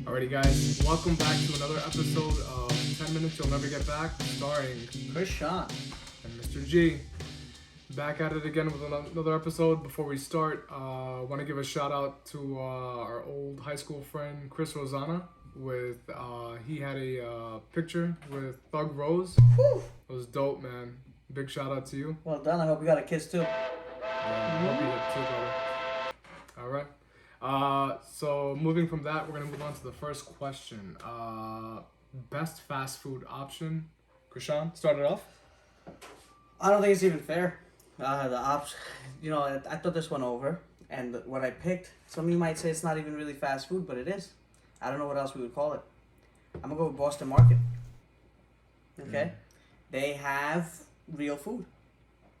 Alrighty, guys, welcome back to another episode of 10 Minutes You'll Never Get Back, starring Krishan. and Mr. G. Back at it again with another episode. Before we start, I want to give a shout out to our old high school friend Chris Rosanna. He had a picture with Thug Rose. Whew. It was dope, man. Big shout out to you. Well done. I hope you got a kiss too. I hope you did too, brother. All right. So moving from that, we're gonna move on to the first question. Best fast food option. Krishan, start it off. I don't think it's even fair. I thought this one over, and what I picked. Some of you might say it's not even really fast food, but it is. I don't know what else we would call it. I'm gonna go with Boston Market. Okay, They have real food.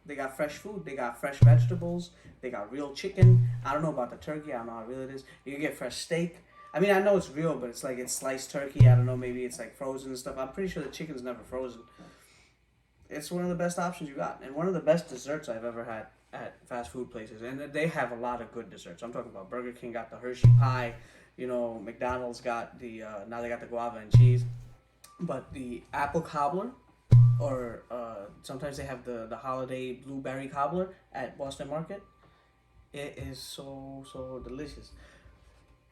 They got fresh food. They got fresh vegetables. They got real chicken. I don't know about the turkey. I don't know how real it is. You can get fresh steak. I mean, I know it's real, but it's like it's sliced turkey. I don't know. Maybe it's like frozen and stuff. I'm pretty sure the chicken's never frozen. It's one of the best options you got, and one of the best desserts I've ever had at fast food places. And they have a lot of good desserts. I'm talking about Burger King got the Hershey pie. McDonald's got now they got the guava and cheese, but the apple cobbler. Or sometimes they have the holiday blueberry cobbler at Boston Market. It is so delicious.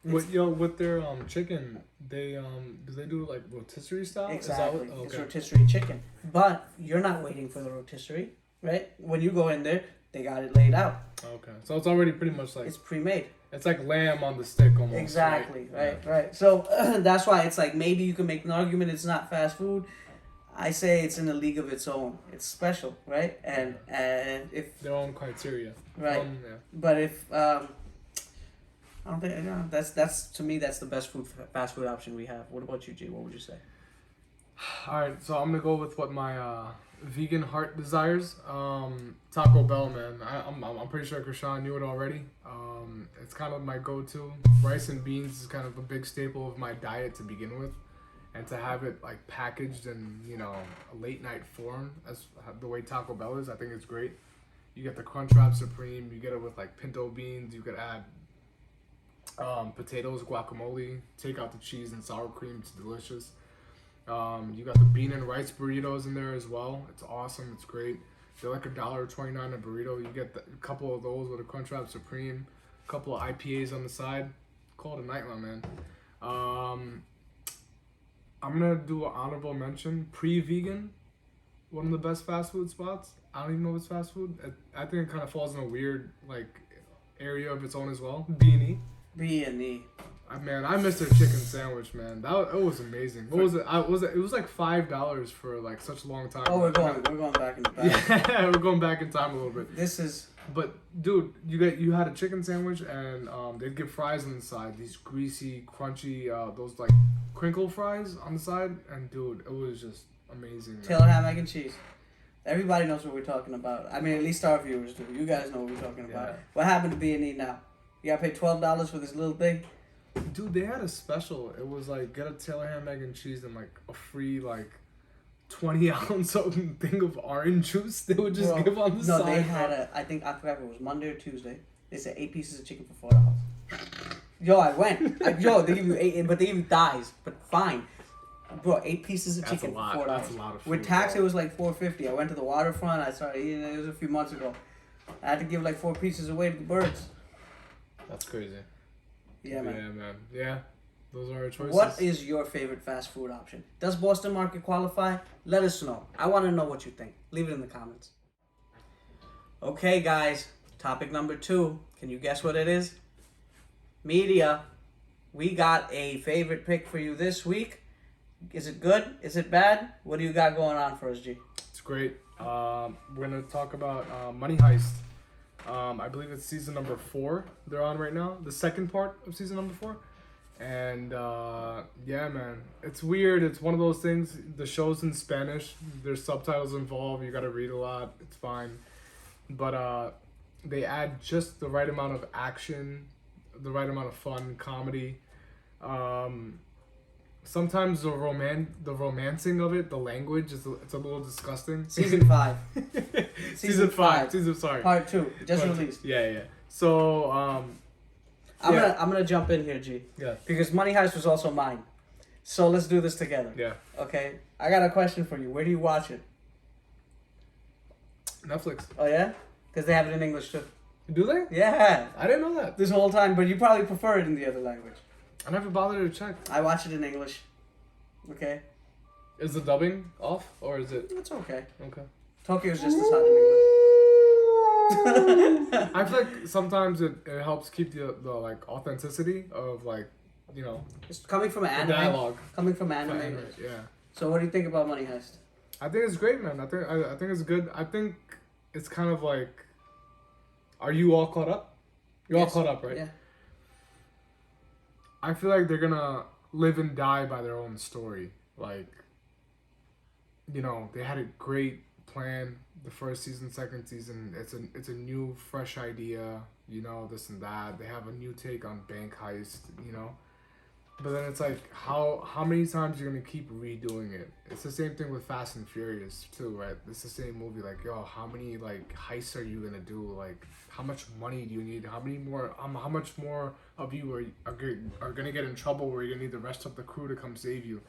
With their chicken, they do they do like rotisserie style? Exactly, Okay. It's rotisserie chicken. But you're not waiting for the rotisserie, right? When you go in there, they got it laid out. Okay, so it's already pretty much like It's pre-made. it's like lamb on the stick almost. Exactly, right. right. So that's why it's like maybe you can make an argument it's not fast food. I say it's in a league of its own. It's special, right? And if Their own criteria. right, Yeah. but if I don't think that's to me that's the best fast food option we have. What about you, G? What would you say? All right, so I'm gonna go with what my vegan heart desires. Taco Bell, man. I'm pretty sure Krishan knew it already. It's kind of my go-to. Rice and beans is kind of a big staple of my diet to begin with, and to have it like packaged in a late night form as the way Taco Bell is, I think it's great. You get the Crunchwrap Supreme. You get it with like pinto beans. You could add potatoes, guacamole. Take out the cheese and sour cream. It's delicious. You got the bean and rice burritos in there as well. It's awesome. It's great. They're like $1.29 a burrito. You get a couple of those with a Crunchwrap Supreme, a couple of IPAs on the side. Call it a night, my man. I'm gonna do an honorable mention. Pre-vegan, one of the best fast food spots. I don't even know if it's fast food. I think it kind of falls in a weird like area of its own as well. B&E. B&E. Man, I missed their chicken sandwich, man. It was amazing. What was it? It was like $5 for like such a long time. Oh, we're going back in the back. Yeah, we're going back in time a little bit. This is. But dude, you had a chicken sandwich and they'd give fries on the side. These greasy, crunchy, those like crinkle fries on the side, and dude, it was just amazing. Man. Taylor ham, egg, and cheese. Everybody knows what we're talking about. I mean, at least our viewers do. You guys know what we're talking about. Yeah. What happened to B&E now? You gotta pay $12 for this little thing. Dude, they had a special. It was like get a Taylor ham, egg, and cheese and like a free like 20-ounce thing of orange juice. They would just give on the side. No, they had I forgot if it was Monday or Tuesday. They said 8 pieces of chicken for $4. Yo, I went. They give you 8, but they give you thighs. But fine. Bro, 8 pieces of chicken for $4. That's a lot of food. With tax, it was like $4.50. I went to the waterfront. I started eating it. It was a few months ago. I had to give like 4 pieces away to the birds. That's crazy. Yeah, man. Yeah, man. Yeah. Those are our choices. What is your favorite fast food option? Does Boston Market qualify? Let us know. I want to know what you think. Leave it in the comments. Okay, guys. Topic number 2. Can you guess what it is? Media. We got a favorite pick for you this week. Is it good? Is it bad? What do you got going on for us, G? It's great. We're going to talk about Money Heist. I believe it's season number 4 they're on right now. The second part of season number 4. And yeah, man, it's weird. It's one of those things. The show's in Spanish. There's subtitles involved. You got to read a lot. It's fine. But they add just the right amount of action, the right amount of fun, comedy. sometimes the romancing of it, the language it's a little disgusting. Season 5. Season 5. Season sorry. Part 2. Just released. Yeah. So I'm gonna jump in here, G. Yeah. Because Money Heist was also mine. So let's do this together. Yeah. Okay. I got a question for you. Where do you watch it? Netflix. Oh yeah? Because they have it in English too. Do they? Yeah. I didn't know that. This whole time, but you probably prefer it in the other language. I never bothered to check. I watch it in English. Okay. Is the dubbing off or is it? It's okay. Okay. Tokyo's just as hot in English. I feel like sometimes it helps keep the like authenticity of like, you know, It's coming from an the anime. dialogue. Coming from anime. Yeah. So what do you think about Money Heist? I think it's great, man. I think it's good. I think it's kind of like, are you all caught up? You're all caught up, right? Yeah. I feel like they're gonna live and die by their own story. Like, you know, they had a great plan the first season, second season. It's a new, fresh idea. You know, this and that. They have a new take on bank heist. You know, but then it's like, how many times you're gonna keep redoing it? It's the same thing with Fast and Furious too, right? It's the same movie. Like, yo, how many like heists are you gonna do? Like, how much money do you need? How much more of you are gonna get in trouble where you're gonna need the rest of the crew to come save you?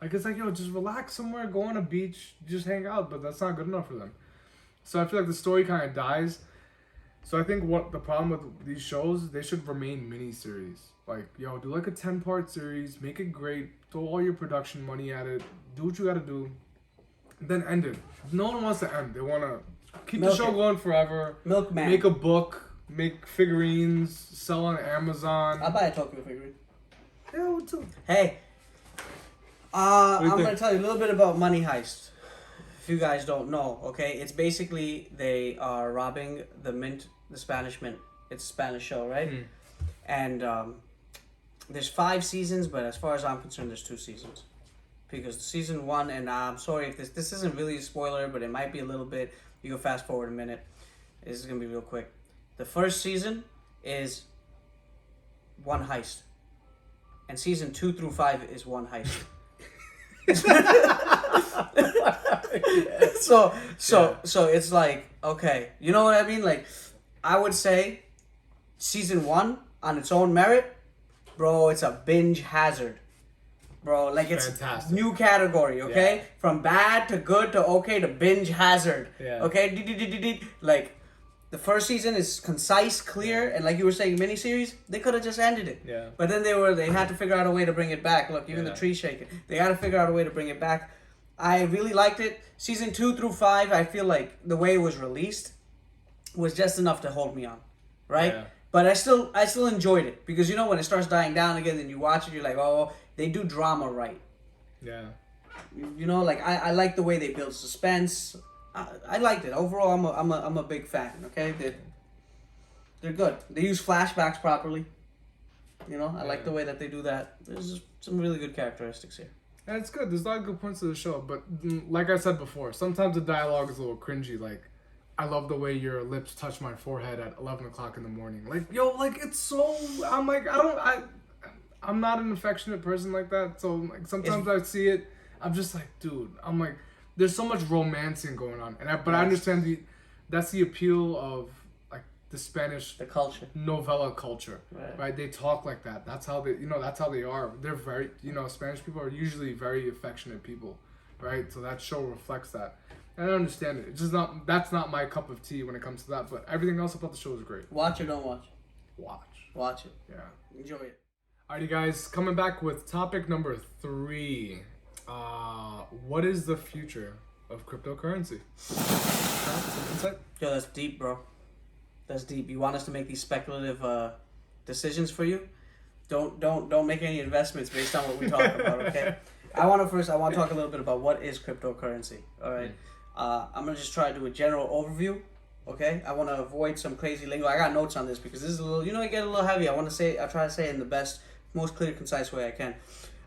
Like, it's like, yo, just relax somewhere, go on a beach, just hang out. But that's not good enough for them. So I feel like the story kind of dies. So I think what the problem with these shows, they should remain miniseries. Like, yo, do like a 10-part series, make it great, throw all your production money at it, do what you gotta do, then end it. No one wants to end. They wanna keep the show going forever. Milkman. Make a book, make figurines, sell on Amazon. I'll buy a Tokyo figurine. Yeah, what too? Hey, do you I'm think? gonna tell you a little bit about Money Heist. If you guys don't know, okay, it's basically they are robbing the mint, the Spanish mint. It's a Spanish show, right? Mm. And there's 5 seasons, but as far as I'm concerned, there's 2 seasons. Because season 1, and I'm sorry if this isn't really a spoiler, but it might be a little bit. You can fast forward a minute. This is gonna be real quick. The first season is one heist, and season 2 through 5 is one heist. So it's like, okay, you know what I mean? Like, I would say season 1 on its own merit, bro, it's a binge hazard. Bro, like it's fantastic. New category, okay? Yeah. From bad to good to okay to binge hazard. Yeah. Okay? Like, the first season is concise, clear, and like you were saying, miniseries, they could have just ended it. Yeah. But then they had to figure out a way to bring it back. Look, even the tree shaking. They had to figure out a way to bring it back. I really liked it. Season 2 through 5, I feel like the way it was released was just enough to hold me on. Right? Yeah. But I still enjoyed it. Because you know when it starts dying down again, then you watch it, you're like, oh, they do drama right. Yeah. You know, like I like the way they build suspense. I liked it. Overall, I'm a big fan. Okay, they're good. They use flashbacks properly. You know, I like the way that they do that. There's some really good characteristics here. And it's good. There's a lot of good points to the show, but like I said before, sometimes the dialogue is a little cringy. Like, I love the way your lips touch my forehead at 11 o'clock in the morning. Like, yo, like it's so. I'm like, I'm not an affectionate person like that. So like sometimes I see it, I'm just like, dude. I'm like, there's so much romancing going on, but I understand that's the appeal of like the Spanish culture, novella culture, right? Right? They talk like that. That's how they are. They're very, Spanish people are usually very affectionate people, right? So that show reflects that. And I understand it. It's just that's not my cup of tea when it comes to that. But everything else about the show is great. Watch or don't watch? Watch it. Yeah. Enjoy it. Alrighty, guys, coming back with topic number 3. What is the future of cryptocurrency? Some insight? Yo, that's deep, bro. That's deep. You want us to make these speculative decisions for you? Don't make any investments based on what we talk about, okay? I want to talk a little bit about what is cryptocurrency. All right. I'm gonna just try to do a general overview. Okay. I want to avoid some crazy lingo. I got notes on this because this is a little, it get a little heavy. I try to say it in the best, most clear, concise way I can.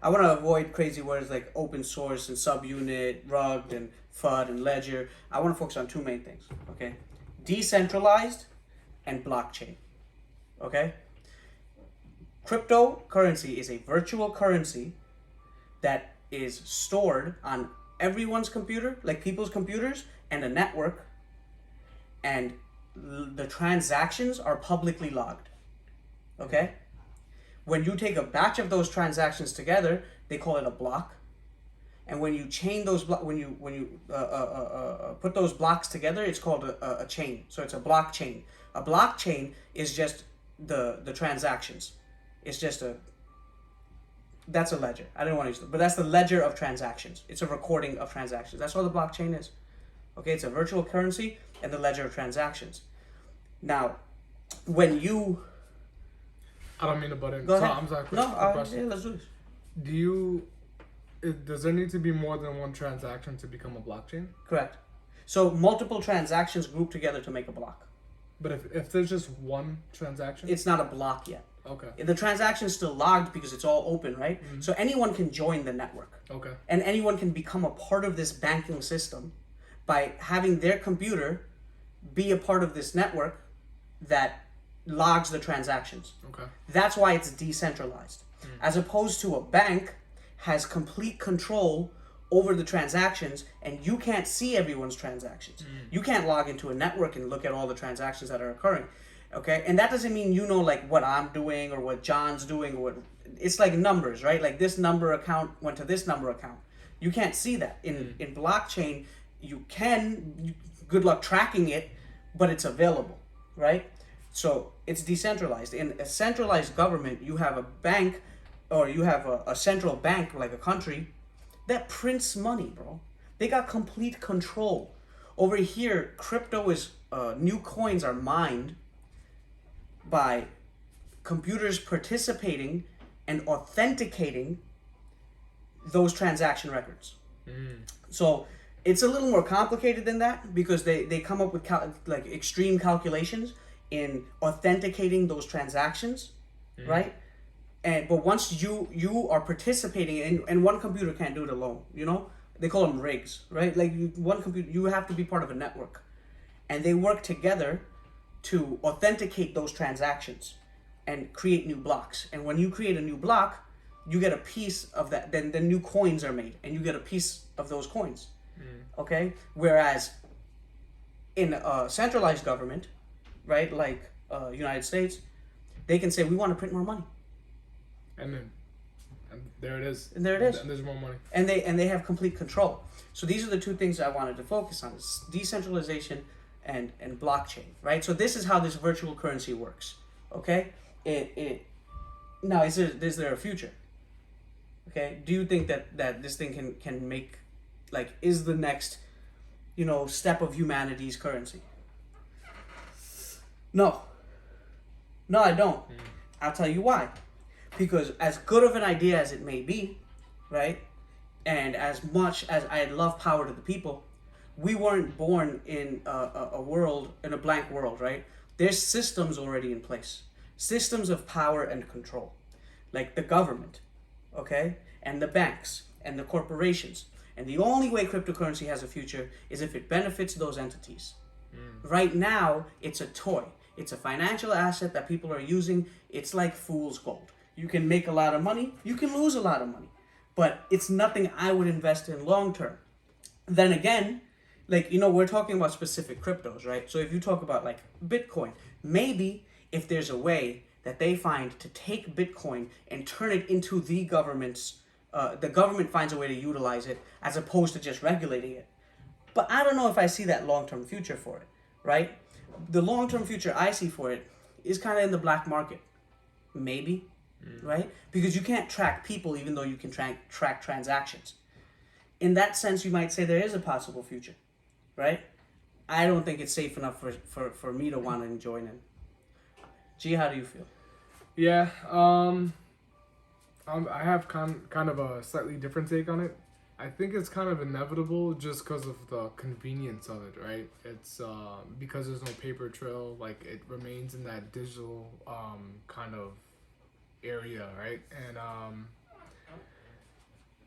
I want to avoid crazy words like open source and subunit, rugged and FUD and ledger. I want to focus on 2 main things. Okay. Decentralized and blockchain. Okay. Cryptocurrency is a virtual currency that is stored on everyone's computer, like people's computers, and a network, and the transactions are publicly logged. Okay? When you take a batch of those transactions together, they call it a block. And when you chain those when you put those blocks together, it's called a chain. So it's a blockchain. A blockchain is just the transactions. It's just that's a ledger. I didn't want to use it, but that's the ledger of transactions. It's a recording of transactions. That's all the blockchain is. Okay, it's a virtual currency and the ledger of transactions. Now, when you I don't mean to butt in. go ahead. I'm sorry. No, Quick question. yeah, let's do this. Does there need to be more than one transaction to become a blockchain? Correct. So multiple transactions group together to make a block. But if there's just one transaction, It's not a block yet. okay. The transaction is still logged because it's all open, right? Mm-hmm. So anyone can join the network. Okay. And anyone can become a part of this banking system by having their computer be a part of this network that logs the transactions. Okay. That's why it's decentralized. As opposed to a bank has complete control over the transactions, and you can't see everyone's transactions. You can't log into a network and look at all the transactions that are occurring. Okay? And that doesn't mean you know like what I'm doing or what John's doing or what it's like numbers, right? Like this number account went to this number account. You can't see that. In blockchain, you can good luck tracking it, but it's available, right? So it's decentralized. In a centralized government, you have a bank or you have a central bank like a country that prints money, bro. They got complete control. Over here, crypto is new coins are mined by computers participating and authenticating those transaction records. So it's a little more complicated than that because they come up with like extreme calculations in authenticating those transactions, right? But once you are participating, and one computer can't do it alone, you know? They call them rigs, right? Like one computer, you have to be part of a network. And they work together to authenticate those transactions and create new blocks. And when you create a new block, you get a piece of that, then new coins are made, and you get a piece of those coins, okay? Whereas in a centralized government, right, like United States, they can say, we want to print more money. And there it is. And there it is. And there's more money. And they have complete control. So these are the two things I wanted to focus on: is decentralization and blockchain, right? So this is how this virtual currency works. Okay? Now is there a future? Okay? Do you think that this thing can make, like, is the next, step of humanity's currency? No. No, I don't. I'll tell you why. Because as good of an idea as it may be, right, and as much as I love power to the people, we weren't born in a world, in a blank world, right? There's systems already in place. Systems of power and control. Like the government, okay? And the banks, and the corporations. And the only way cryptocurrency has a future is if it benefits those entities. Right now, it's a toy. It's a financial asset that people are using. It's like fool's gold. You can make a lot of money, you can lose a lot of money, but it's nothing I would invest in long term. Then again, like, we're talking about specific cryptos, right? So if you talk about like Bitcoin, maybe if there's a way that they find to take Bitcoin and turn it into the government's, the government finds a way to utilize it as opposed to just regulating it. But I don't know if I see that long-term future for it, right? The long-term future I see for it is kind of in the black market, maybe. Right? Because you can't track people even though you can track transactions. In that sense, you might say there is a possible future, right? I don't think it's safe enough for me to want to join in. G, how do you feel? Yeah, I have kind of a slightly different take on it. I think it's kind of inevitable just because of the convenience of it, right? It's because there's no paper trail, like it remains in that digital kind of area, right? And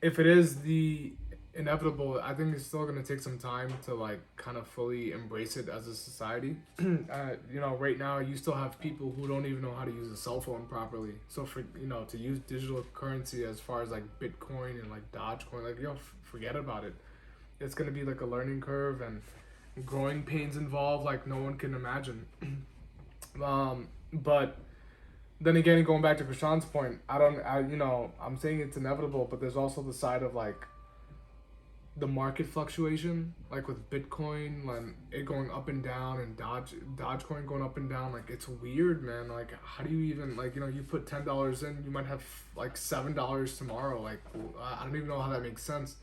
if it is the inevitable. I think it's still gonna take some time to like kind of fully embrace it as a society. Right now you still have people who don't even know how to use a cell phone properly. So for to use digital currency as far as like Bitcoin and like Dogecoin, like forget about it. It's gonna be like a learning curve and growing pains involved like no one can imagine. But then again, going back to Krishan's point, I'm saying it's inevitable, but there's also the side of like the market fluctuation, like with Bitcoin, and it going up and down, and Dogecoin going up and down. Like, it's weird, man. Like, how do you even you put $10 in, you might have like $7 tomorrow. Like, I don't even know how that makes sense.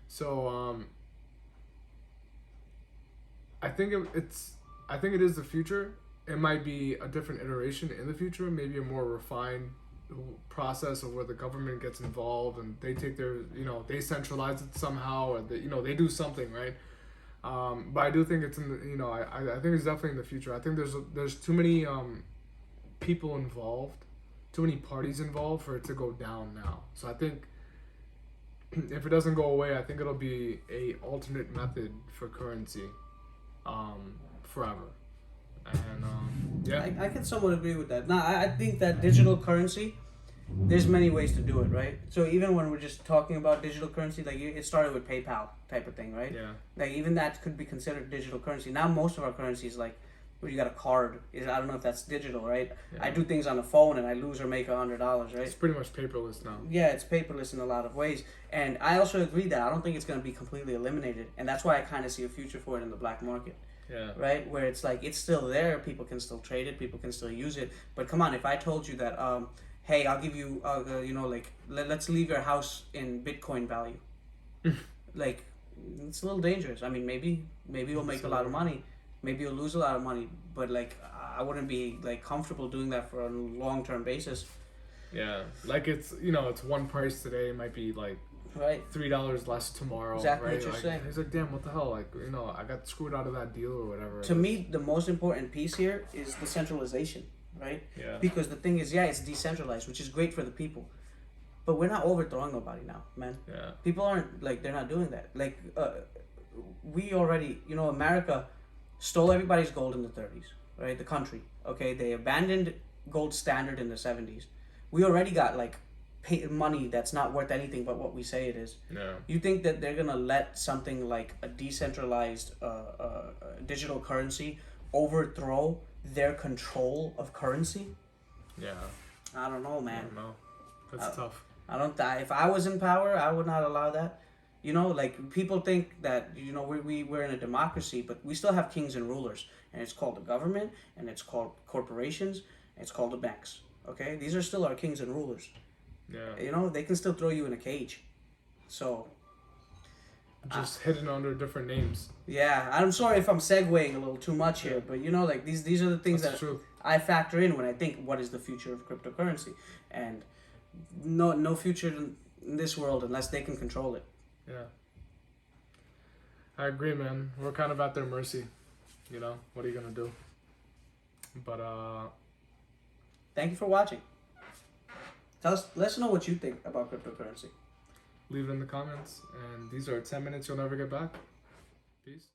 So I think it is the future. It might be a different iteration in the future, maybe a more refined process of where the government gets involved and they take their they centralize it somehow, or they do something, right? But I do think it's in the, I think it's definitely in the future. I think there's too many people involved, too many parties involved for it to go down now. So I think if it doesn't go away, I think it'll be a alternate method for currency forever. And yeah, I can somewhat agree with that. Now, I think that digital currency, there's many ways to do it, right? So even when we're just talking about digital currency, like it started with PayPal type of thing, right? Yeah. Like even that could be considered digital currency. Now most of our currency is like, where you got a card. I don't know if that's digital, right? Yeah. I do things on the phone and I lose or make $100, right? It's pretty much paperless now. Yeah, it's paperless in a lot of ways. And I also agree that I don't think it's going to be completely eliminated. And that's why I kind of see a future for it in the black market. Yeah. Right? Where it's like, it's still there. People can still trade it. People can still use it. But come on, if I told you that, hey, I'll give you, let's leave your house in Bitcoin value. Like, it's a little dangerous. I mean, maybe you'll make a lot of money. Maybe you'll lose a lot of money. But, like, I wouldn't be, like, comfortable doing that for a long-term basis. Yeah. Like, it's, it's one price today. It might be, like, right, $3 less tomorrow. Exactly right? what you're saying. He's like, damn, what the hell? Like, I got screwed out of that deal or whatever. To me, the most important piece here is the centralization, right? Yeah. Because the thing is, it's decentralized, which is great for the people. But we're not overthrowing nobody now, man. Yeah. People aren't, like, they're not doing that. Like, we already, America stole everybody's gold in the 30s, right? The country, okay? They abandoned gold standard in the 70s. We already got, like, money that's not worth anything but what we say it is. Yeah. You think that they're gonna let something like a decentralized digital currency overthrow their control of currency? Yeah. I don't know, man. I don't know. That's tough. I don't. If I was in power, I would not allow that. Like people think that we're in a democracy, but we still have kings and rulers, and it's called the government, and it's called corporations, and it's called the banks. Okay, these are still our kings and rulers. Yeah. They can still throw you in a cage. So. Just hidden under different names. Yeah, I'm sorry if I'm segueing a little too much here, but like these are the things That's that true. I factor in when I think what is the future of cryptocurrency, and no future in this world unless they can control it. Yeah. I agree, man. We're kind of at their mercy. What are you gonna do? But thank you for watching. Let us know what you think about cryptocurrency. Leave it in the comments. And these are 10 minutes you'll never get back. Peace.